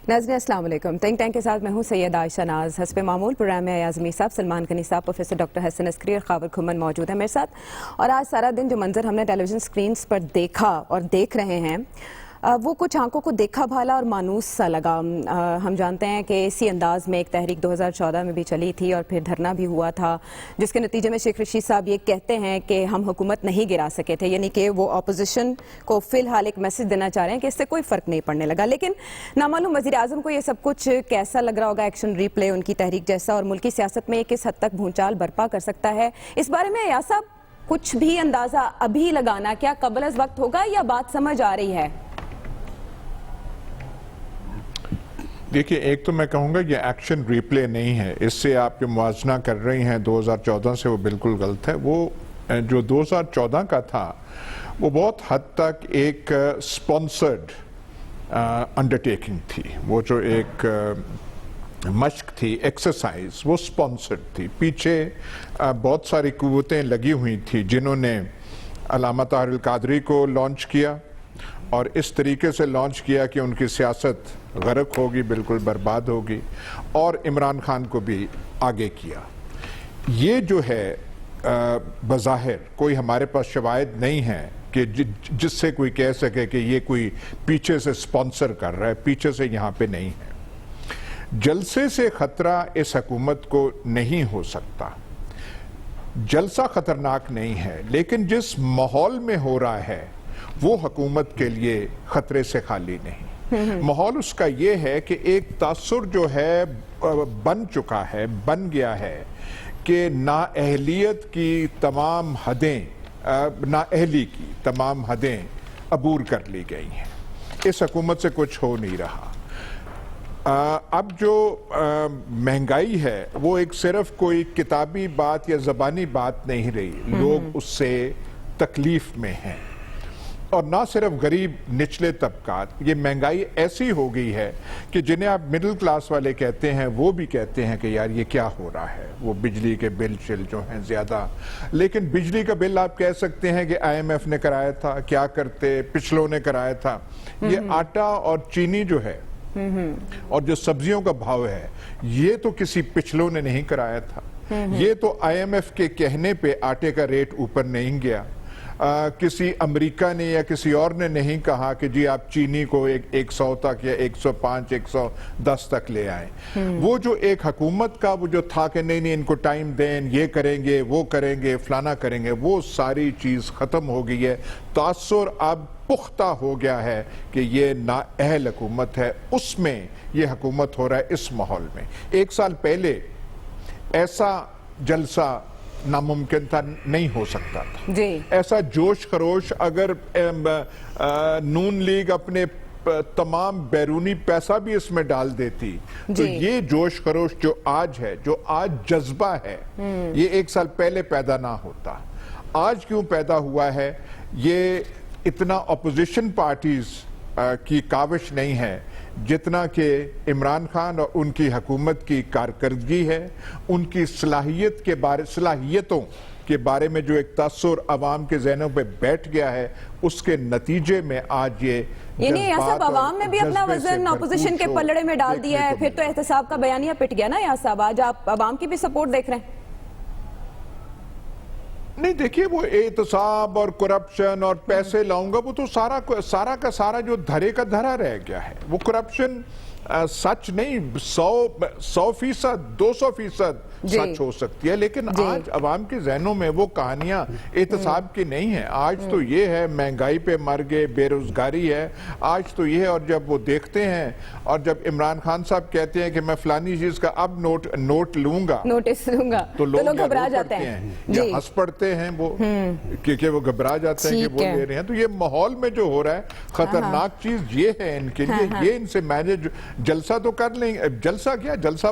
ناظرین السلام علیکم. تھنک ٹینک کے ساتھ میں ہوں سید عائشہ ناز. حسب معمول پروگرام میں اعظمی صاحب، سلمان غنی صاحب، پروفیسر ڈاکٹر حسن عسکری اور خاور کھمن موجود ہیں میرے ساتھ. اور آج سارا دن جو منظر ہم نے ٹیلی ویژن اسکرینس پر دیکھا اور دیکھ رہے ہیں وہ کچھ آنکھوں کو دیکھا بھالا اور مانوس سا لگا. ہم جانتے ہیں کہ اسی انداز میں ایک تحریک 2014 میں بھی چلی تھی اور پھر دھرنا بھی ہوا تھا، جس کے نتیجے میں شیخ رشید صاحب یہ کہتے ہیں کہ ہم حکومت نہیں گرا سکے تھے، یعنی کہ وہ اپوزیشن کو فی الحال ایک میسج دینا چاہ رہے ہیں کہ اس سے کوئی فرق نہیں پڑنے لگا. لیکن نامعلوم وزیر اعظم کو یہ سب کچھ کیسا لگ رہا ہوگا، ایکشن ری پلے ان کی تحریک جیسا، اور ملکی سیاست میں یہ کس حد تک بھونچال برپا کر سکتا ہے. اس بارے میں ایاز صاحب کچھ بھی اندازہ ابھی لگانا کیا قبل از وقت ہوگا یا بات سمجھ آ رہی ہے؟ دیکھیے، ایک تو میں کہوں گا یہ ایکشن ری پلے نہیں ہے. اس سے آپ جو موازنہ کر رہی ہیں 2014 سے، وہ بالکل غلط ہے. وہ جو 2014 کا تھا وہ بہت حد تک ایک سپانسرڈ انڈرٹیکنگ تھی. وہ جو ایک مشق تھی، ایکسرسائز، وہ سپانسرڈ تھی. پیچھے بہت ساری قوتیں لگی ہوئی تھی جنہوں نے علامہ طاہر القادری کو لانچ کیا اور اس طریقے سے لانچ کیا کہ ان کی سیاست غرق ہوگی، بالکل برباد ہوگی، اور عمران خان کو بھی آگے کیا. یہ جو ہے بظاہر کوئی ہمارے پاس شواہد نہیں ہے کہ جس سے کوئی کہہ سکے کہ یہ کوئی پیچھے سے سپانسر کر رہا ہے. پیچھے سے یہاں پہ نہیں ہے. جلسے سے خطرہ اس حکومت کو نہیں ہو سکتا. جلسہ خطرناک نہیں ہے، لیکن جس ماحول میں ہو رہا ہے وہ حکومت کے لیے خطرے سے خالی نہیں. ماحول اس کا یہ ہے کہ ایک تاثر جو ہے بن چکا ہے، بن گیا ہے کہ نااہلیت کی تمام حدیں، نااہلی کی تمام حدیں عبور کر لی گئی ہیں. اس حکومت سے کچھ ہو نہیں رہا. اب جو مہنگائی ہے وہ ایک صرف کوئی کتابی بات یا زبانی بات نہیں رہی. لوگ اس سے تکلیف میں ہیں، اور نہ صرف غریب نچلے طبقات. یہ مہنگائی ایسی ہو گئی ہے کہ جنہیں آپ مڈل کلاس والے کہتے ہیں وہ بھی کہتے ہیں کہ یار یہ کیا ہو رہا ہے. وہ بجلی کے بل شل جو ہیں زیادہ، لیکن بجلی کا بل آپ کہہ سکتے ہیں کہ آئی ایم ایف نے کرایا تھا. کیا کرتے؟ پچھلوں نے کرایا تھا. یہ آٹا اور چینی جو ہے اور جو سبزیوں کا بھاؤ ہے، یہ تو کسی پچھلوں نے نہیں کرایا تھا. یہ تو آئی ایم ایف کے کہنے پہ آٹے کا ریٹ اوپر نہیں گیا. کسی امریکہ نے یا کسی اور نے نہیں کہا کہ جی آپ چینی کو 100 تک یا 105 110 تک لے آئیں. وہ جو ایک حکومت کا وہ جو تھا کہ نہیں ان کو ٹائم دیں، یہ کریں گے، وہ کریں گے، فلانا کریں گے، وہ ساری چیز ختم ہو گئی ہے. تاثر اب پختہ ہو گیا ہے کہ یہ نااہل حکومت ہے. اس میں یہ حکومت ہو رہا ہے اس ماحول میں. 1 سال پہلے ایسا جلسہ ناممکن تھا، نہیں ہو سکتا تھا. ایسا جوش خروش اگر نون لیگ اپنے تمام بیرونی پیسہ بھی اس میں ڈال دیتی تو یہ جوش خروش جو آج ہے، جو آج جذبہ ہے، یہ 1 سال پہلے پیدا نہ ہوتا. آج کیوں پیدا ہوا ہے؟ یہ اتنا اپوزیشن پارٹیز کی کاوش نہیں ہے جتنا کہ عمران خان اور ان کی حکومت کی کارکردگی ہے. ان کی صلاحیتوں کے بارے میں جو ایک تاثر عوام کے ذہنوں پہ بیٹھ گیا ہے، اس کے نتیجے میں آج یہ یعنی یاسب عوام نے بھی اپنا وزن اپوزیشن کے پلڑے میں ڈال دیا ہے. پھر تو احتساب کا بیانیہ پٹ گیا نا یاسب. آج آپ عوام کی بھی سپورٹ دیکھ رہے ہیں. نہیں دیکھیے، وہ احتساب اور کرپشن اور پیسے لاؤں گا، وہ تو سارا کا سارا جو دھرے کا دھرا رہ گیا ہے. وہ کرپشن سچ نہیں 100% 200% سچ ہو سکتی ہے، لیکن آج عوام کے ذہنوں میں وہ کہانیاں احتساب کی نہیں ہیں. آج تو یہ ہے مہنگائی پہ مر گئے، بے روزگاری ہے. آج تو یہ ہے. اور جب وہ دیکھتے ہیں اور جب عمران خان صاحب کہتے ہیں کہ میں فلانی چیز کا اب نوٹ لوں گا، تو لوگ گھبرا جاتے ہیں یا ہنس پڑتے ہیں. وہ کیونکہ وہ گھبرا جاتے ہیں کہ وہ لے رہے ہیں. تو یہ ماحول میں جو ہو رہا ہے خطرناک چیز یہ ہے ان کے لیے. یہ ان سے مینج جلسہ تو کر لیں گے. جلسہ کیا، جلسہ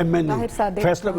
MNA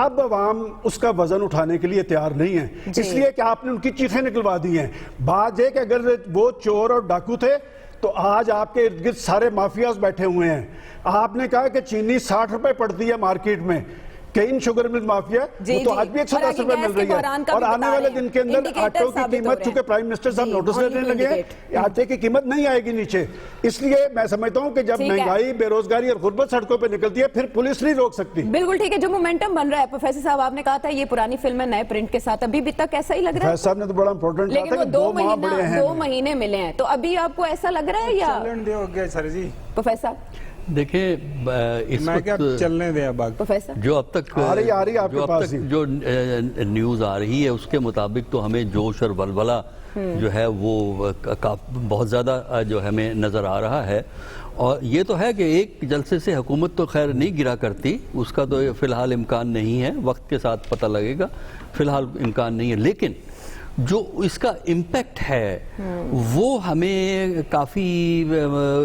اب عوام اس کا وزن اٹھانے کے لیے تیار نہیں ہے، اس لیے کہ آپ نے ان کی چیخیں نکلوا دی ہیں. بات یہ کہ اگر وہ چور اور ڈاکو تھے تو آج آپ کے ارد گرد سارے مافیاز بیٹھے ہوئے ہیں. آپ نے کہا کہ چینی 60 روپے پڑتی ہے مارکیٹ میں، کین شوگر مل مافیا وہ تو آج بھی 110 روپے مل رہی ہے. اور آنے والے دن کے اندر آٹوں کی قیمت، چونکہ پرائم منسٹر صاحب نوٹس لینے لگے ہیں، آٹے کی قیمت نہیں آئے گی نیچے. اس لیے میں سمجھتا ہوں کہ جب مہنگائی، بے روزگاری اور غربت سڑکوں پہ نکلتی ہے پھر پولیس نہیں روک سکتی. بالکل ٹھیک ہے. جو مومنٹم بن رہا ہے پروفیسر صاحب، آپ نے کہا تھا یہ پرانی فلم ہے نئے پرنٹ کے ساتھ، ابھی بھی تک ایسا ہی لگ رہا ہے؟ فیض صاحب نے تو بڑا امپورٹنٹ کہا تھا کہ 2 مہینے ملے ہیں، تو ابھی آپ کو ایسا لگ رہا ہے یا پروفیسر؟ دیکھیں اس وقت چلنے دیں اب جو اب تک جو نیوز آ رہی ہے اس کے مطابق تو ہمیں جوش اور ولولہ جو ہے وہ بہت زیادہ جو ہمیں نظر آ رہا ہے. اور یہ تو ہے کہ ایک جلسے سے حکومت تو خیر نہیں گرا کرتی، اس کا تو فی الحال امکان نہیں ہے، وقت کے ساتھ پتہ لگے گا، فی الحال امکان نہیں ہے. لیکن جو اس کا امپیکٹ ہے وہ ہمیں کافی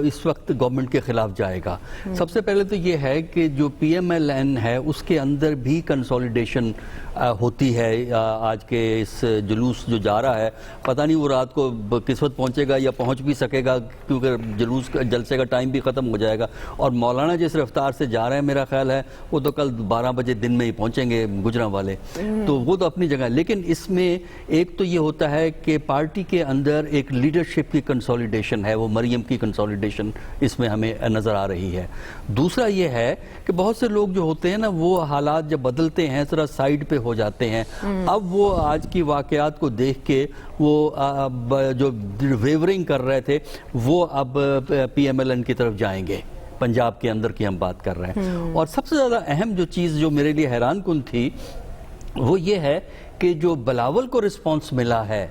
اس وقت گورنمنٹ کے خلاف جائے گا. سب سے پہلے تو یہ ہے کہ جو پی ایم ایل این ہے اس کے اندر بھی کنسولیڈیشن ہوتی ہے. آج کے اس جلوس جو جا رہا ہے، پتہ نہیں وہ رات کو کس وقت پہنچے گا یا پہنچ بھی سکے گا، کیونکہ جلسے کا ٹائم بھی ختم ہو جائے گا. اور مولانا جس رفتار سے جا رہے ہیں میرا خیال ہے وہ تو کل 12 بجے دن میں ہی پہنچیں گے گجرا والے، تو وہ تو اپنی جگہ. لیکن اس میں ایک تو یہ ہوتا ہے کہ پارٹی کے اندر ایک لیڈرشپ کی کنسولیڈیشن ہے، وہ مریم کی کنسولیڈیشن اس میں ہمیں نظر آ رہی ہے. دوسرا یہ ہے کہ بہت سے لوگ جو ہوتے ہیں نا، وہ حالات جب بدلتے ہیں ذرا سائیڈ پہ ہو جاتے ہیں. اب وہ آج کی واقعات کو دیکھ کے وہ جو ویورنگ کر رہے تھے وہ اب پی ایم ایل این کی طرف جائیں گے. پنجاب کے اندر کی ہم بات کر رہے ہیں. اور سب سے زیادہ اہم جو چیز جو میرے لیے حیران کن تھی وہ یہ ہے کہ جو بلاول کو رسپانس ملا ہے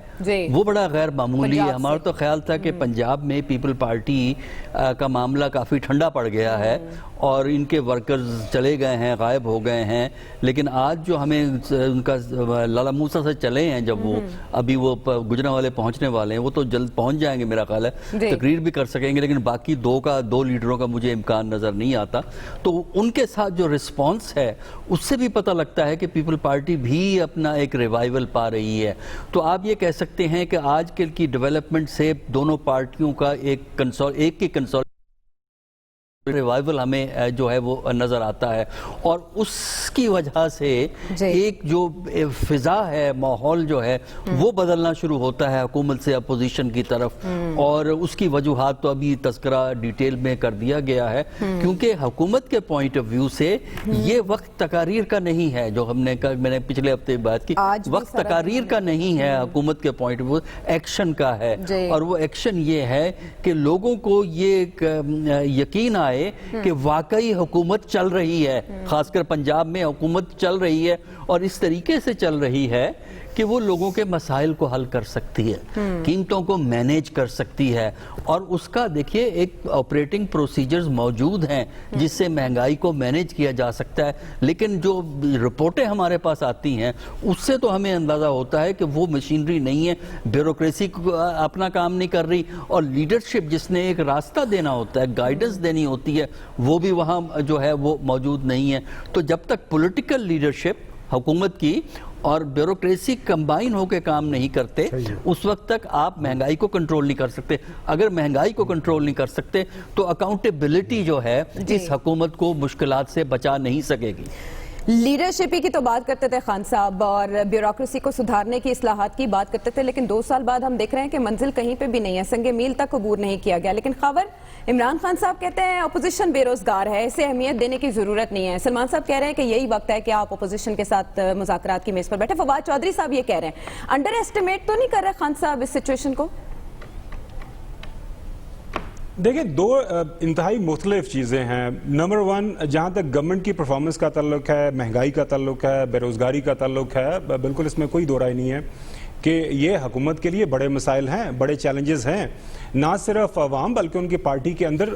وہ بڑا غیر معمولی ہے. ہمارا تو خیال تھا کہ پنجاب میں پیپل پارٹی کا معاملہ کافی ٹھنڈا پڑ گیا ہے اور ان کے ورکرز چلے گئے ہیں، غائب ہو گئے ہیں. لیکن آج جو ہمیں ان کا لالا موسیٰ سے چلے ہیں، جب وہ ابھی وہ گجرا والے پہنچنے والے ہیں، وہ تو جلد پہنچ جائیں گے میرا خیال ہے، تقریر بھی کر سکیں گے. لیکن باقی دو لیڈروں کا مجھے امکان نظر نہیں آتا. تو ان کے ساتھ جو رسپانس ہے اس سے بھی پتہ لگتا ہے کہ پیپل پارٹی بھی اپنا ایک ریوائیول پا رہی ہے. تو آپ یہ کہہ سکتے ہیں کہ آج کل کی ڈیولپمنٹ سے دونوں پارٹیوں کا ایک کی ریوائیول ہمیں جو ہے وہ نظر آتا ہے. اور اس کی وجہ سے ایک جو فضا ہے، ماحول جو ہے وہ بدلنا شروع ہوتا ہے حکومت سے اپوزیشن کی طرف. اور اس کی وجوہات تو ابھی تذکرہ ڈیٹیل میں کر دیا گیا ہے، کیونکہ حکومت کے پوائنٹ آف ویو سے یہ وقت تقاریر کا نہیں ہے. جو میں نے پچھلے ہفتے بات کی، وقت تقاریر کا نہیں ہے، حکومت کے پوائنٹ آف ویو ایکشن کا ہے. اور وہ ایکشن یہ ہے کہ لوگوں کو یہ یقین آئے کہ واقعی حکومت چل رہی ہے، خاص کر پنجاب میں حکومت چل رہی ہے اور اس طریقے سے چل رہی ہے کہ وہ لوگوں کے مسائل کو حل کر سکتی ہے، قیمتوں کو مینیج کر سکتی ہے. اور اس کا دیکھیے ایک آپریٹنگ پروسیجرز موجود ہیں جس سے مہنگائی کو مینیج کیا جا سکتا ہے. لیکن جو رپورٹیں ہمارے پاس آتی ہیں اس سے تو ہمیں اندازہ ہوتا ہے کہ وہ مشینری نہیں ہے، بیوروکریسی اپنا کام نہیں کر رہی، اور لیڈرشپ جس نے ایک راستہ دینا ہوتا ہے، گائیڈنس دینی ہوتی ہے، وہ بھی وہاں جو ہے وہ موجود نہیں ہے. تو جب تک پولیٹیکل لیڈرشپ حکومت کی اور بیوروکریسی کمبائن ہو کے کام نہیں کرتے، اس وقت تک آپ مہنگائی کو کنٹرول نہیں کر سکتے. اگر مہنگائی کو کنٹرول نہیں کر سکتے تو اکاؤنٹیبلٹی جو ہے اس حکومت کو مشکلات سے بچا نہیں سکے گی. لیڈرشپ کی تو بات کرتے تھے خان صاحب، اور بیوروکریسی کو سدھارنے کی، اصلاحات کی بات کرتے تھے، لیکن 2 سال بعد ہم دیکھ رہے ہیں کہ منزل کہیں پہ بھی نہیں ہے، سنگ میل تک عبور نہیں کیا گیا. لیکن خاور عمران خان صاحب کہتے ہیں اپوزیشن بے روزگار ہے، اسے اہمیت دینے کی ضرورت نہیں ہے. سلمان صاحب کہہ رہے ہیں کہ یہی وقت ہے کہ آپ اپوزیشن کے ساتھ مذاکرات کی میز پر بیٹھے. فواد چودھری صاحب یہ کہہ رہے ہیں، انڈر ایسٹیمیٹ تو نہیں کر رہے خان صاحب اس سچویشن کو؟ دیکھیں، 2 انتہائی مختلف چیزیں ہیں. نمبر 1، جہاں تک گورنمنٹ کی پرفارمنس کا تعلق ہے، مہنگائی کا تعلق ہے، بے روزگاری کا تعلق ہے، بالکل اس میں کوئی دو رائے نہیں ہے کہ یہ حکومت کے لیے بڑے مسائل ہیں، بڑے چیلنجز ہیں. نہ صرف عوام بلکہ ان کی پارٹی کے اندر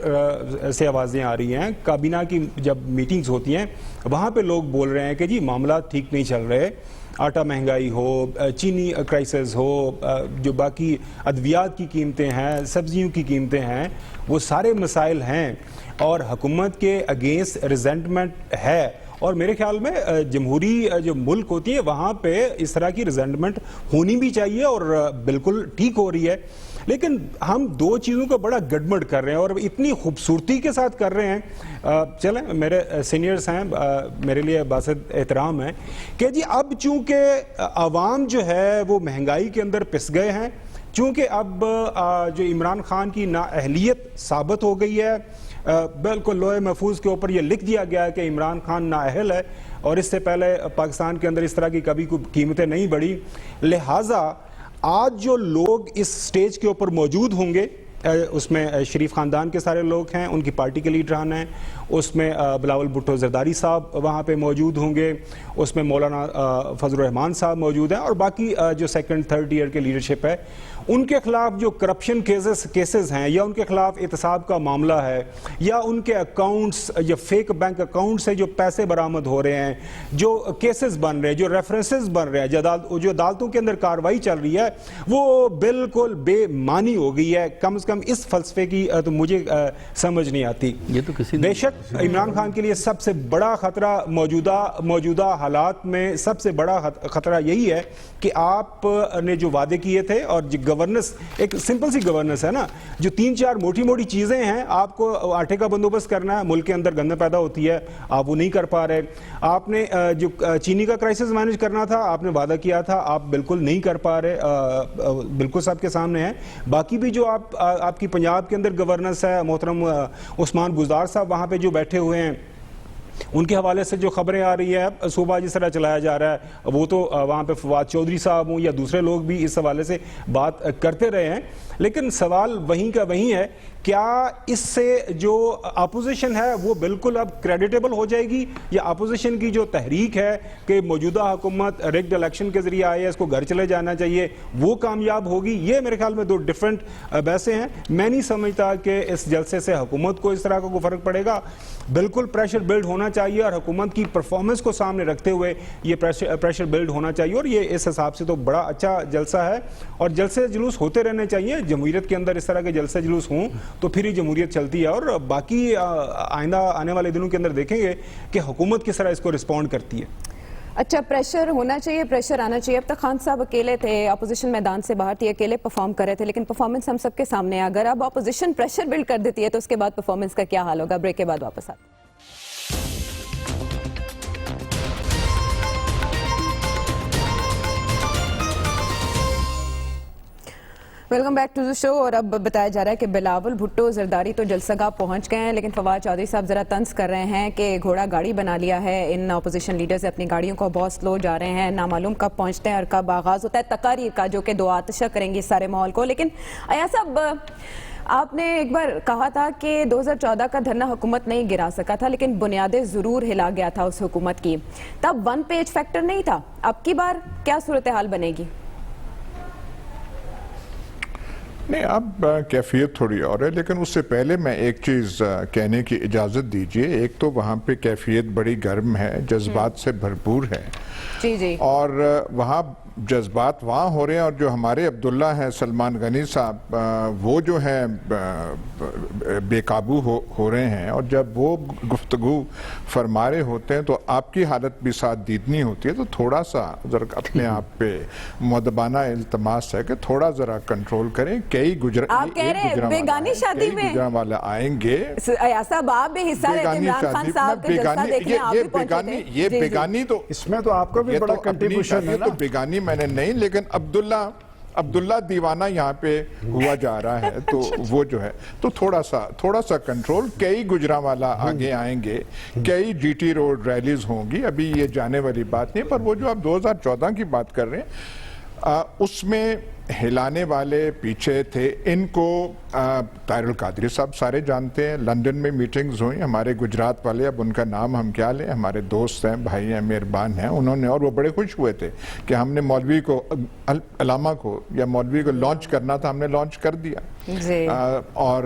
سے آوازیں آ رہی ہیں. کابینہ کی جب میٹنگز ہوتی ہیں وہاں پہ لوگ بول رہے ہیں کہ جی معاملات ٹھیک نہیں چل رہے، آٹا مہنگائی ہو، چینی کرائسس ہو، جو باقی ادویات کی قیمتیں ہیں، سبزیوں کی قیمتیں ہیں، وہ سارے مسائل ہیں. اور حکومت کے اگینسٹ ریزنٹمنٹ ہے اور میرے خیال میں جمہوری جو ملک ہوتی ہے وہاں پہ اس طرح کی ریزنٹمنٹ ہونی بھی چاہیے اور بالکل ٹھیک ہو رہی ہے. لیکن ہم دو چیزوں کا بڑا گڑبڑ کر رہے ہیں اور اتنی خوبصورتی کے ساتھ کر رہے ہیں. چلیں میرے سینئرز ہیں, میرے لیے باعث احترام ہے کہ جی اب چونکہ عوام جو ہے وہ مہنگائی کے اندر پس گئے ہیں, چونکہ اب جو عمران خان کی نااہلیت ثابت ہو گئی ہے, بالکل لوہے محفوظ کے اوپر یہ لکھ دیا گیا ہے کہ عمران خان نااہل ہے اور اس سے پہلے پاکستان کے اندر اس طرح کی کبھی کوئی قیمتیں نہیں بڑھی. لہٰذا آج جو لوگ اس سٹیج کے اوپر موجود ہوں گے, اس میں شریف خاندان کے سارے لوگ ہیں, ان کی پارٹی کے لیڈران ہیں, اس میں بلاول بھٹو زرداری صاحب وہاں پہ موجود ہوں گے, اس میں مولانا فضل الرحمان صاحب موجود ہیں, اور باقی جو سیکنڈ تھرڈ ایئر کے لیڈرشپ ہے, ان کے خلاف جو کرپشن کیسز ہیں یا ان کے خلاف احتساب کا معاملہ ہے یا ان کے اکاؤنٹس یا فیک بینک اکاؤنٹ سے جو پیسے برآمد ہو رہے ہیں, جو کیسز بن رہے ہیں, جو ریفرنسز بن رہے ہیں, جو عدالتوں کے اندر کارروائی چل رہی ہے, وہ بالکل بے معنی ہو گئی ہے. کم از کم اس فلسفے کی تو مجھے سمجھ نہیں آتی. یہ تو کسی بے شک عمران خان کے لیے سب سے بڑا خطرہ موجودہ حالات میں سب سے بڑا خطرہ یہی ہے کہ آپ نے جو وعدے کیے تھے, اور گورننس ایک سمپل سی گورننس ہے نا, جو 3-4 موٹی چیزیں ہیں, آپ کو آٹے کا بندوبست کرنا ہے, ملک کے اندر گندہ پیدا ہوتی ہے, آپ وہ نہیں کر پا رہے. آپ نے جو چینی کا کرائسس مینیج کرنا تھا, آپ نے وعدہ کیا تھا, آپ بالکل نہیں کر پا رہے, بالکل سب کے سامنے ہے. باقی بھی جو آپ کی پنجاب کے اندر گورننس ہے, محترم عثمان گزار صاحب وہاں پہ جو بیٹھے ہوئے ہیں, ان کے حوالے سے جو خبریں آ رہی ہیں, صوبہ جس طرح چلایا جا رہا ہے, وہ تو وہاں پہ فواد چودھری صاحب ہوں یا دوسرے لوگ بھی اس حوالے سے بات کرتے رہے ہیں. لیکن سوال وہیں کا وہیں ہے, کیا اس سے جو اپوزیشن ہے وہ بالکل اب کریڈیٹیبل ہو جائے گی, یا اپوزیشن کی جو تحریک ہے کہ موجودہ حکومت ریگڈ الیکشن کے ذریعے آئی ہے, اس کو گھر چلے جانا چاہیے, وہ کامیاب ہوگی؟ یہ میرے خیال میں دو ڈیفرنٹ بحثیں ہیں. میں نہیں سمجھتا کہ اس جلسے سے حکومت کو اس طرح کا کوئی فرق پڑے گا. بالکل پریشر بلڈ ہونا چاہیے اور حکومت کی پرفارمنس کو سامنے رکھتے ہوئے یہ پریشر بلڈ ہونا چاہیے, اور یہ اس حساب سے تو بڑا اچھا جلسہ ہے. اور جلسے جلوس ہوتے رہنے چاہیے. جمہوریت کے اندر اس طرح کے جلسے جلوس ہوں تو پھر ہی جمہوریت چلتی ہے, اور باقی آئندہ آنے والے دنوں کے اندر دیکھیں گے کہ حکومت کس طرح اس کو رسپونڈ کرتی ہے. اچھا, پریشر ہونا چاہیے, پریشر آنا چاہیے. اب تک خان صاحب اکیلے تھے, اپوزیشن میدان سے باہر تھی, اکیلے پرفارم کر رہے تھے, لیکن پرفارمنس ہم سب کے سامنے ہے. اگر اب اپوزیشن پریشر بلڈ کر دیتی ہے تو اس کے بعد پرفارمنس کا کیا حال ہوگا؟ بریک کے بعد واپس آتے ہیں. ویلکم بیک ٹو دی شو. اور اب بتایا جا رہا ہے کہ بلاول بھٹو زرداری تو جلسہ گاہ پہنچ گئے ہیں, لیکن فواد چودھری صاحب ذرا طنز کر رہے ہیں کہ گھوڑا گاڑی بنا لیا ہے ان اپوزیشن لیڈرز, اپنی گاڑیوں کو بہت سلو جا رہے ہیں, نامعلوم کب پہنچتے ہیں اور کب آغاز ہوتا ہے تقاریر کا, جو کہ دو آتشہ کریں گی سارے ماحول کو. لیکن ایاز صاحب, آپ نے ایک بار کہا تھا کہ 2014 کا دھرنا حکومت نہیں گرا سکا تھا, لیکن بنیادیں ضرور ہلا گیا تھا اس حکومت کی. تب ون پیج فیکٹر نہیں تھا. اب کی بار کیا صورتحال بنے گی؟ نہیں, اب کیفیت تھوڑی اور ہے, لیکن اس سے پہلے میں ایک چیز کہنے کی اجازت دیجئے. ایک تو وہاں پہ کیفیت بڑی گرم ہے, جذبات سے بھرپور ہے, جی, اور وہاں جذبات وہاں ہو رہے ہیں. اور جو ہمارے عبداللہ ہیں سلمان غنی صاحب, وہ جو ہیں بے قابو ہو رہے ہیں, اور جب وہ گفتگو فرما رہے ہوتے ہیں تو آپ کی حالت بھی ساتھ دیدنی ہوتی ہے. تو تھوڑا سا ذرا اپنے آپ پہ مؤدبانہ التماس ہے کہ تھوڑا ذرا کنٹرول کریں. کئی بیگانی شادی میں والا آئیں گے. صاحب آپ بھی حصہ لیتے, عمران خان صاحب کے جلسہ دیکھنے آپ بھی پہنچے تھے. یہ بیگانی تو اس میں تو آپ کو بھی بڑا کنٹریبیوشن ہے نا. بیگانی میں نے نہیں, لیکن عبداللہ دیوانہ یہاں پہ ہوا جا رہا ہے, تو وہ جو ہے تو تھوڑا سا کنٹرول. کئی گجرانوالا آگے آئیں گے, کئی جی ٹی روڈ ریلیز ہوں گی, ابھی یہ جانے والی بات نہیں. پر وہ جو آپ 2014 کی بات کر رہے ہیں, اس میں ہلانے والے پیچھے تھے. ان کو طاہر القادری صاحب سارے جانتے ہیں, لندن میں میٹنگز ہوئیں. ہمارے گجرات والے, اب ان کا نام ہم کیا لیں, ہمارے دوست ہیں, بھائی ہیں, مہربان ہیں, انہوں نے, اور وہ بڑے خوش ہوئے تھے کہ ہم نے مولوی کو, علامہ کو یا مولوی کو لانچ کرنا تھا, ہم نے لانچ کر دیا. اور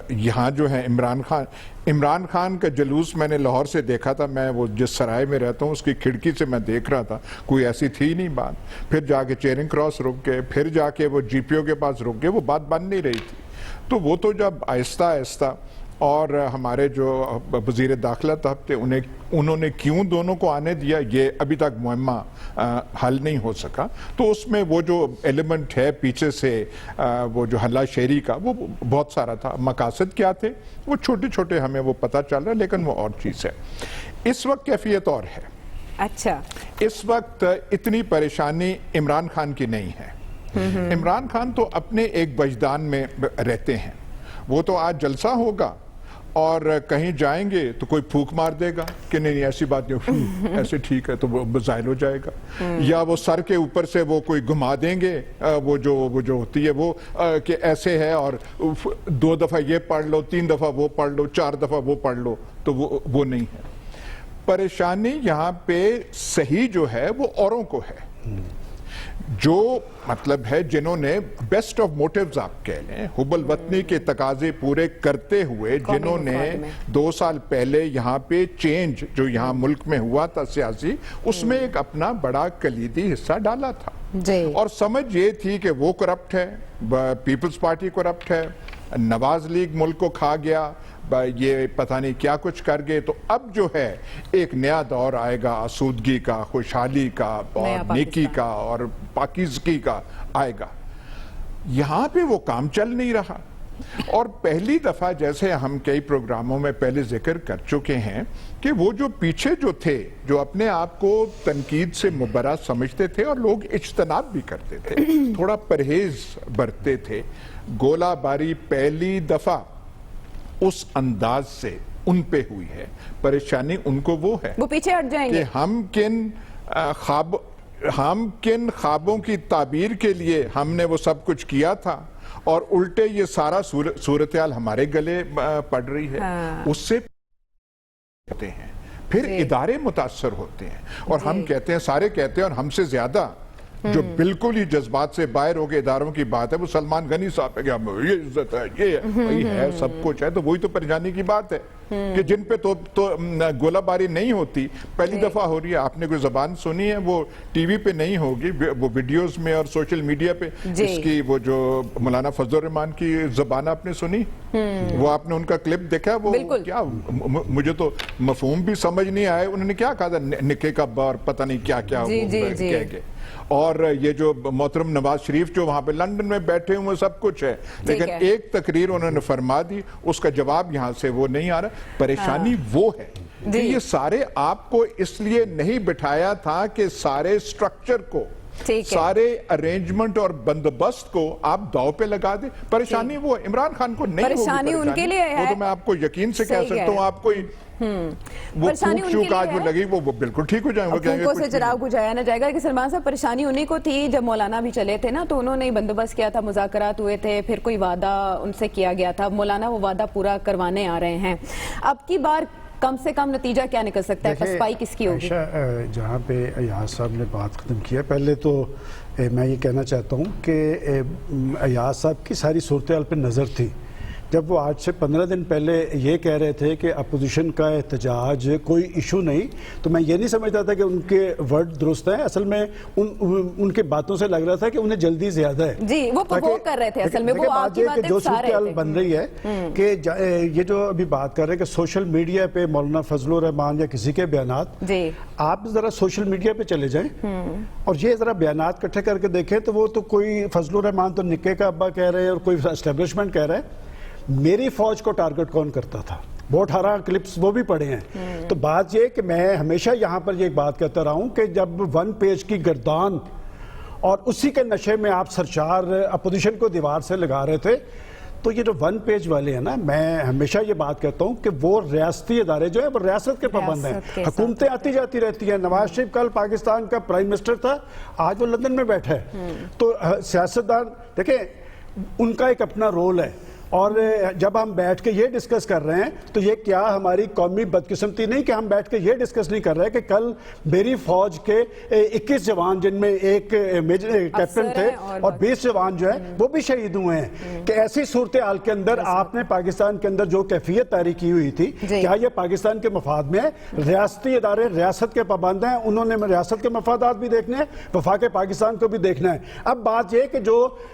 یہاں جو ہے عمران خان کا جلوس میں نے لاہور سے دیکھا تھا. میں وہ جس سرائے میں رہتا ہوں اس کی کھڑکی سے میں دیکھ رہا تھا, کوئی ایسی تھی نہیں بات. پھر جا کے چیرنگ کراس رک گئے, پھر جا کے وہ جی پی او کے پاس رک گئے, وہ بات بن نہیں رہی تھی. تو وہ تو جب آہستہ اور ہمارے جو وزیر داخلہ صاحب تھے انہوں نے کیوں دونوں کو آنے دیا، یہ ابھی تک معمہ حل نہیں ہو سکا. تو اس میں وہ جو ایلیمنٹ ہے پیچھے سے وہ جو ہلا شیری کا وہ بہت سارا تھا. مقاصد کیا تھے وہ چھوٹے چھوٹے ہمیں وہ پتہ چل رہا ہے، لیکن وہ اور چیز ہے. اس وقت کیفیت اور ہے. اچھا، اس وقت اتنی پریشانی عمران خان کی نہیں ہے. عمران خان تو اپنے ایک وجدان میں رہتے ہیں. وہ تو آج جلسہ ہوگا اور کہیں جائیں گے تو کوئی پھونک مار دے گا کہ نہیں ایسی بات نہیں، ایسے ٹھیک ہے، تو وہ ظاہر ہو جائے گا. یا وہ سر کے اوپر سے وہ کوئی گھما دیں گے وہ جو ہوتی ہے وہ کہ ایسے ہے اور 2 دفعہ یہ پڑھ لو، 3 دفعہ وہ پڑھ لو، 4 دفعہ وہ پڑھ لو، تو وہ نہیں ہے. پریشانی یہاں پہ صحیح جو ہے وہ اوروں کو ہے، جو مطلب ہے جنہوں نے بیسٹ آف موٹیوز آپ کہہ لیں، حب الوطنی کے تقاضے پورے کرتے ہوئے جنہوں نے 2 سال پہلے یہاں پہ چینج جو یہاں ملک میں ہوا تھا سیاسی، اس میں ایک اپنا بڑا کلیدی حصہ ڈالا تھا. اور سمجھ یہ تھی کہ وہ کرپٹ ہے، پیپلز پارٹی کرپٹ ہے، نواز لیگ ملک کو کھا گیا، یہ پتہ نہیں کیا کچھ کر گئے. تو اب جو ہے ایک نیا دور آئے گا آسودگی کا، خوشحالی کا اور نیکی کا اور پاکیزگی کا آئے گا. یہاں پہ وہ کام چل نہیں رہا. اور پہلی دفعہ جیسے ہم کئی پروگراموں میں پہلے ذکر کر چکے ہیں کہ وہ جو پیچھے جو تھے، جو اپنے آپ کو تنقید سے مبرا سمجھتے تھے اور لوگ اجتناب بھی کرتے تھے، تھوڑا پرہیز برتتے تھے، گولہ باری پہلی دفعہ اس انداز سے ان پہ ہوئی ہے. پریشانی ان کو وہ ہے، وہ پیچھے ہٹ جائیں گے کہ ہم کن خوابوں کی تعبیر کے لیے ہم نے وہ سب کچھ کیا تھا اور الٹے یہ سارا صورتحال ہمارے گلے پڑ رہی ہے. اس سے کہتے ہیں پھر ادارے متاثر ہوتے ہیں. اور ہم کہتے ہیں، سارے کہتے ہیں، اور ہم سے زیادہ جو بالکل ہی جذبات سے باہر ہو کے اداروں کی بات ہے وہ سلمان غنی صاحب ہے کہ یہ عزت ہے، یہ وہی ہے، سب کچھ ہے. تو وہی تو پریشانی کی بات ہے کہ جن پہ تو گولہ باری نہیں ہوتی، پہلی دفعہ ہو رہی ہے. آپ نے کوئی زبان سنی ہے وہ ٹی وی پہ نہیں ہوگی، وہ ویڈیوز میں اور سوشل میڈیا پہ اس کی وہ جو مولانا فضل الرحمان کی زبان آپ نے سنی، وہ آپ نے ان کا کلپ دیکھا، وہ کیا مجھے تو مفہوم بھی سمجھ نہیں آئے. انہوں نے کیا کہا تھا، نکے کا بار پتہ نہیں کیا کیا کہہ گئے. اور یہ جو محترم نواز شریف جو وہاں پہ لندن میں بیٹھے ہوئے سب کچھ ہے، لیکن ایک تقریر انہوں نے فرما دی، اس کا جواب یہاں سے وہ نہیں آ رہا. پریشانی وہ ہے کہ یہ سارے آپ کو اس لیے نہیں بٹھایا تھا کہ سارے سٹرکچر کو، سارے ارینجمنٹ اور بندوبست کو آپ داؤ پہ لگا دیں. پریشانی وہ عمران خان کو نہیں ہوگی. پریشانی ان کے لیے ہے، وہ تو میں آپ کو یقین سے کہہ سکتا ہوں. آپ کوئی وہ پھوک چوک آج وہ لگی وہ بالکل ٹھیک ہو جائیں گے. پھوکوں سے چراغ بجھایا نہ جائے گا. کہ سلمان صاحب پریشانی انہی کو تھی جب مولانا بھی چلے تھے نا، تو انہوں نے بندوبست کیا تھا، مذاکرات ہوئے تھے، پھر کوئی وعدہ ان سے کیا گیا تھا. مولانا وہ وعدہ پورا کروانے آ رہے ہیں. اب کی بار کم سے کم نتیجہ کیا نکل سکتا ہے؟ پسپائی کس کی ہوگی؟ جہاں پہ ایاز صاحب نے بات ختم کیا، پہلے تو میں یہ کہنا چاہتا ہوں کہ ایاز صاحب کی ساری صورتحال پہ نظر تھی. جب وہ آج سے 15 دن پہلے یہ کہہ رہے تھے کہ اپوزیشن کا احتجاج کوئی ایشو نہیں، تو میں یہ نہیں سمجھتا تھا کہ ان کے ورڈ درست ہیں. اصل میں ان کے باتوں سے لگ رہا تھا کہ انہیں جلدی زیادہ ہے. جی وہ پرووک کر رہے تھے اصل میں. وہ آپ کی باتیں جو صورتحال بن رہی ہے کہ یہ جو ابھی بات کر رہے ہیں کہ سوشل میڈیا پہ مولانا فضل الرحمان یا کسی کے بیانات، آپ ذرا سوشل میڈیا پہ چلے جائیں اور یہ ذرا بیانات اکٹھے کر کے دیکھیں تو وہ تو کوئی فضل الرحمان تو نکے کا ابا کہہ رہے ہیں اور کوئی اسٹیبلشمنٹ کہہ رہا ہے. میری فوج کو ٹارگٹ کون کرتا تھا، وہ 18 کلپس وہ بھی پڑھے ہیں. تو بات یہ کہ میں ہمیشہ یہاں پر یہ بات کہتا رہا ہوں کہ جب 1 پیج کی گردان اور اسی کے نشے میں آپ سرچار اپوزیشن کو دیوار سے لگا رہے تھے، تو یہ جو 1 پیج والے ہیں نا، میں ہمیشہ یہ بات کہتا ہوں کہ وہ ریاستی ادارے جو ہیں وہ ریاست کے پابند ہیں. حکومتیں آتی جاتی رہتی ہیں. نواز شریف کل پاکستان کا پرائم منسٹر تھا، آج وہ لندن میں بیٹھا ہے. تو سیاستدان دیکھیں ان کا ایک اپنا رول ہے. اور جب ہم بیٹھ کے یہ ڈسکس کر رہے ہیں تو یہ کیا ہماری قومی بدقسمتی نہیں کہ ہم بیٹھ کے یہ ڈسکس نہیں کر رہے کہ کل میری فوج کے 21 جوان جن میں ایک کیپٹن تھے اور 20 جوان جو ہیں وہ بھی شہید ہوئے ہیں. کہ ایسی صورتحال کے اندر آپ نے پاکستان کے اندر جو کیفیت طاری کی ہوئی تھی، کیا یہ پاکستان کے مفاد میں ہے؟ ریاستی ادارے ریاست کے پابند ہیں، انہوں نے ریاست کے مفادات بھی دیکھنے ہیں، وفاق پاکستان کو بھی دیکھنا ہے. اب بات یہ کہ جو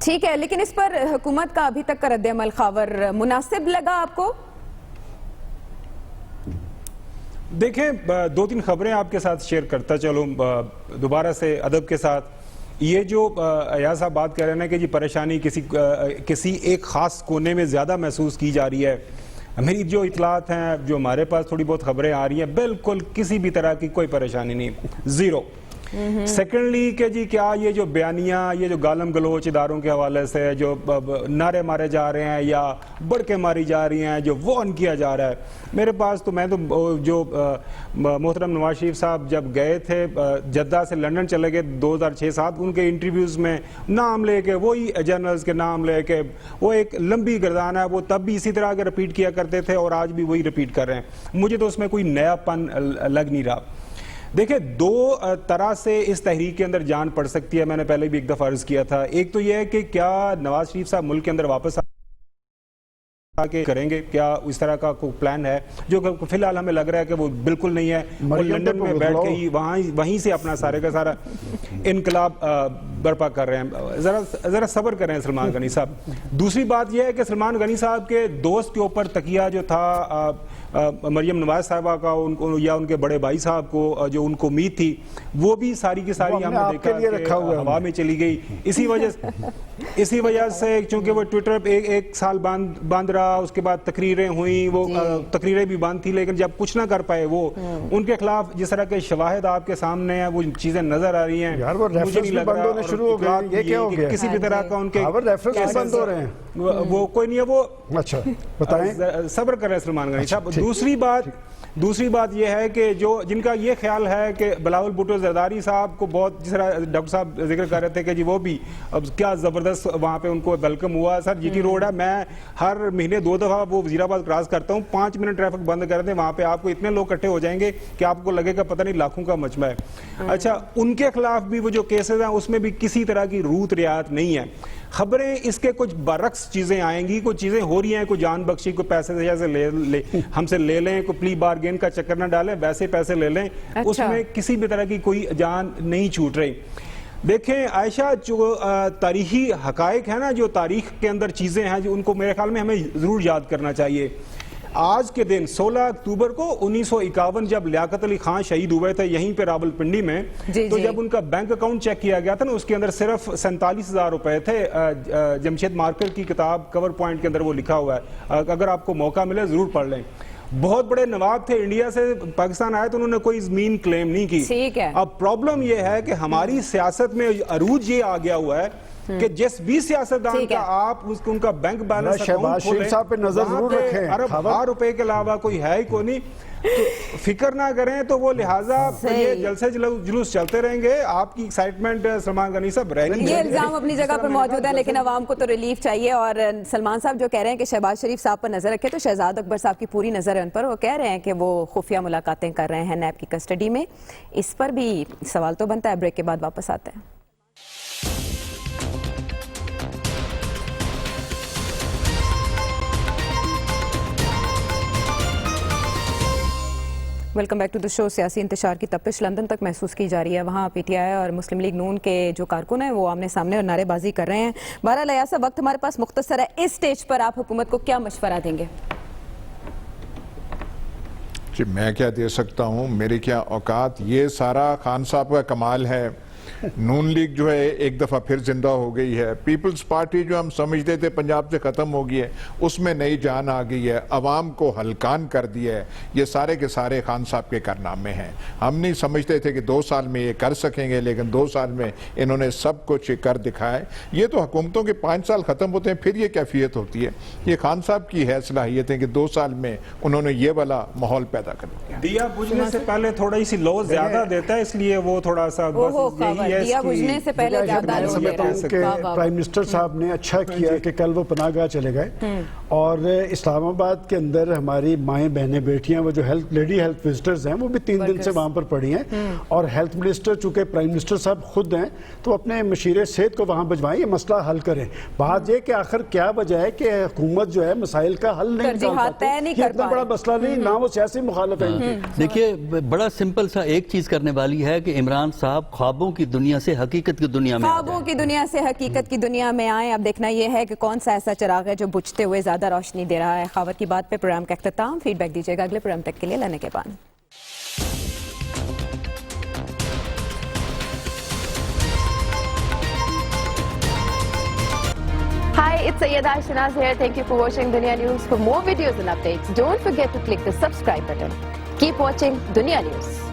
ٹھیک ہے، لیکن اس پر حکومت کا ابھی تک کا رد عمل خاور مناسب لگا آپ کو؟ دیکھیں 2-3 خبریں آپ کے ساتھ شیئر کرتا چلوں دوبارہ سے ادب کے ساتھ. یہ جو ایاز صاحب بات کہہ رہے ہیں کہ جی پریشانی کسی ایک خاص کونے میں زیادہ محسوس کی جا رہی ہے، میری جو اطلاعات ہیں، جو ہمارے پاس تھوڑی بہت خبریں آ رہی ہیں، بالکل کسی بھی طرح کی کوئی پریشانی نہیں، زیرو. سیکنڈلی کہ جی کیا یہ جو بیانیاں، یہ جو گالم گلوچ اداروں کے حوالے سے جو نعرے مارے جا رہے ہیں یا بڑکیں ماری جا رہی ہیں، جو وارن کیا جا رہا ہے، میرے پاس تو میں تو جو محترم نواز شریف صاحب جب گئے تھے جدہ سے لنڈن چلے گئے 2006-7، ان کے انٹرویوز میں نام لے کے وہی جرنلز کے نام لے کے وہ ایک لمبی گردان ہے، وہ تب بھی اسی طرح کے رپیٹ کیا کرتے تھے اور آج بھی وہی رپیٹ کر رہے ہیں. مجھے تو اس میں کوئی نیا پن لگ نہیں رہا. دیکھیں 2 طرح سے اس تحریک کے اندر جان پڑ سکتی ہے. میں نے پہلے بھی ایک دفعہ عرض کیا تھا. ایک تو یہ ہے کہ کیا نواز شریف صاحب ملک کے اندر واپس آ کے کریں گے، کیا اس طرح کا کوئی پلان ہے، جو فی الحال ہمیں لگ رہا ہے کہ وہ بالکل نہیں ہے. وہ لنڈن میں بیٹھ کے ہی وہیں سے اپنا سارے کا سارا انقلاب برپا کر رہے ہیں. ذرا صبر کر رہے ہیں سلمان غنی صاحب. دوسری بات یہ ہے کہ سلمان غنی صاحب کے دوست کے اوپر تکیہ جو تھا مریم نواز صاحبہ کا یا ان کے بڑے بھائی صاحب کو جو ان کو امید تھی، وہ بھی ساری کی ساری ہم نے دیکھا کہ ہوا میں چلی گئی. اسی وجہ سے چونکہ وہ ٹویٹر پہ ایک سال بند رہا، اس کے بعد تقریریں ہوئیں، وہ تقریریں بھی بند تھی، لیکن جب کچھ نہ کر پائے وہ ان کے خلاف جس طرح کے شواہد آپ کے سامنے ہیں، وہ چیزیں نظر آ رہی ہیں. مجھے نہیں لگ رہا کہ کسی بھی طرح کا ان کے بند ہو رہے ہیں، وہ کوئی نہیں ہے. وہ اچھا بتائیں، صبر کر رہے ہیں سلمان غنی صاحب. دوسری بات یہ ہے کہ جن کا یہ خیال ہے کہ بلاول بھٹو زرداری صاحب کو بہت، جس طرح ڈاکٹر صاحب ذکر کر رہے تھے کہ جی وہ بھی اب کیا زبردست وہاں پہ ان کو ویلکم ہوا. سر جی ٹی روڈ ہے، میں ہر مہینے 2 دفعہ وہ وزیرآباد کراس کرتا ہوں، 5 منٹ ٹریفک بند کر دیں، وہاں پہ آپ کو اتنے لوگ اکٹھے ہو جائیں گے کہ آپ کو لگے گا پتہ نہیں لاکھوں کا مجمع ہے. اچھا ان کے خلاف بھی وہ جو کیسز ہیں اس میں بھی کسی طرح کی روت رعایت نہیں ہے. خبریں اس کے کچھ برعکس چیزیں آئیں گی، کچھ چیزیں ہو رہی ہیں، کوئی جان بخشی، کوئی پیسے ہم سے لے لیں، کوئی پلی بارگین کا چکر نہ ڈالیں، ویسے پیسے لے لیں. اس میں کسی بھی طرح کی کوئی جان نہیں چھوٹ رہی. دیکھیں عائشہ، جو تاریخی حقائق ہیں نا، جو تاریخ کے اندر چیزیں ہیں، جو ان کو میرے خیال میں ہمیں ضرور یاد کرنا چاہیے. آج کے دن 16 اکتوبر کو 1951 جب لیاقت علی خان شہید ہوئے تھے یہیں پہ راولپنڈی میں، تو جب ان کا بینک اکاؤنٹ چیک کیا گیا تھا نا، اس کے اندر صرف 47,000 روپے تھے. جمشید مارکر کی کتاب کور پوائنٹ کے اندر وہ لکھا ہوا ہے، اگر آپ کو موقع ملے ضرور پڑھ لیں. بہت بڑے نواب تھے، انڈیا سے پاکستان آئے تو انہوں نے کوئی زمین کلیم نہیں کی. اب پرابلم یہ ہے کہ ہماری سیاست میں عروج یہ آ گیا ہوا ہے کہ جس بھی سیاستدان کا آپ ان کا بینک بیلنس اکاؤنٹ کھولیں، ارب روپے کے علاوہ کوئی ہے ہی کوئی نہیں. فکر نہ کریں تو وہ لہٰذا یہ جلسے جلوس چلتے رہیں گے. آپ کی ایکسائٹمنٹ سلمان غنی صاحب رہنی ہے. یہ الزام اپنی جگہ پر موجود ہے، لیکن عوام کو تو ریلیف چاہیے. اور سلمان صاحب جو کہہ رہے ہیں کہ شہباز شریف صاحب پر نظر رکھے، تو شہزاد اکبر صاحب کی پوری نظر ہے ان پر. وہ کہہ رہے ہیں کہ وہ خفیہ ملاقاتیں کر رہے ہیں نیب کی کسٹڈی میں. اس پر بھی سوال تو بنتا ہے. بریک کے بعد واپس آتے ہیں. ویلکم بیک ٹو دی شو. سیاسی انتشار کی تپش لندن تک محسوس کی جا رہی ہے. وہاں پی ٹی آئی اور مسلم لیگ نون کے جو کارکن ہیں وہ آمنے سامنے اور نعرے بازی کر رہے ہیں. بہرحال ایاز صاحب، وقت ہمارے پاس مختصر ہے. اس سٹیج پر آپ حکومت کو کیا مشورہ دیں گے؟ جی میں کیا دے سکتا ہوں، میری کیا اوقات. یہ سارا خان صاحب کا کمال ہے. نون لیگ جو ہے ایک دفعہ پھر زندہ ہو گئی ہے. پیپلز پارٹی جو ہم سمجھتے تھے پنجاب سے ختم ہو گئی ہے، اس میں نئی جان آ گئی ہے. عوام کو ہلکان کر دیا ہے. یہ سارے کے سارے خان صاحب کے کارنامے ہیں. ہم نہیں سمجھتے تھے کہ 2 سال میں یہ کر سکیں گے، لیکن 2 سال میں انہوں نے سب کچھ کر دکھایا. یہ تو حکومتوں کے 5 سال ختم ہوتے ہیں پھر یہ کیفیت ہوتی ہے. یہ خان صاحب کی ہے صلاحیت ہے کہ 2 سال میں انہوں نے یہ والا ماحول پیدا کر دیا. دیا بجھنے سے پہلے تھوڑی سی لو زیادہ دیتا ہے، اس لیے وہ تھوڑا سا دیا بجھنے سے پہلے زیادہ پرائم منسٹر صاحب نے اچھا کیا کہ کل وہ پناہ گاہ چلے گئے اور اسلام آباد کے اندر ہماری مائیں بہنیں بیٹیاں وہ جو لیڈی ہیلتھ وزٹرز ہیں وہ بھی 3 دن سے وہاں پر پڑی ہیں, اور ہیلتھ منسٹر چونکہ پرائم منسٹر صاحب خود ہیں تو اپنے مشیر صحت کو وہاں بھجوائیں, یہ مسئلہ حل کریں. بات یہ کہ آخر کیا وجہ ہے کہ حکومت جو ہے مسائل کا حل نہیں نکال پاتی, یہ اتنا بڑا مسئلہ نہیں, نہ وہ سیاسی مخالف ہیں. دیکھیے بڑا سمپل سا ایک چیز کرنے والی ہے کہ عمران صاحب خوابوں کی دنیا سے حقیقت کی دنیا میں خوابوں کی دنیا سے حقیقت کی دنیا میں آئیں. اب دیکھنا یہ ہے کہ کون سا ایسا چراغ ہے جو بجھتے ہوئے زیادہ روشنی دے رہا ہے. خاور کی بات پہ پروگرام کا اختتام. فیڈ بیک دیجیے گا اگلے پروگرام تک کے لیے. لینے کے بعد Hi, it's Sayyeda Shanaz here. Thank you for watching Dunia News. For more videos and updates, don't forget to click the subscribe button. Keep watching Dunia News.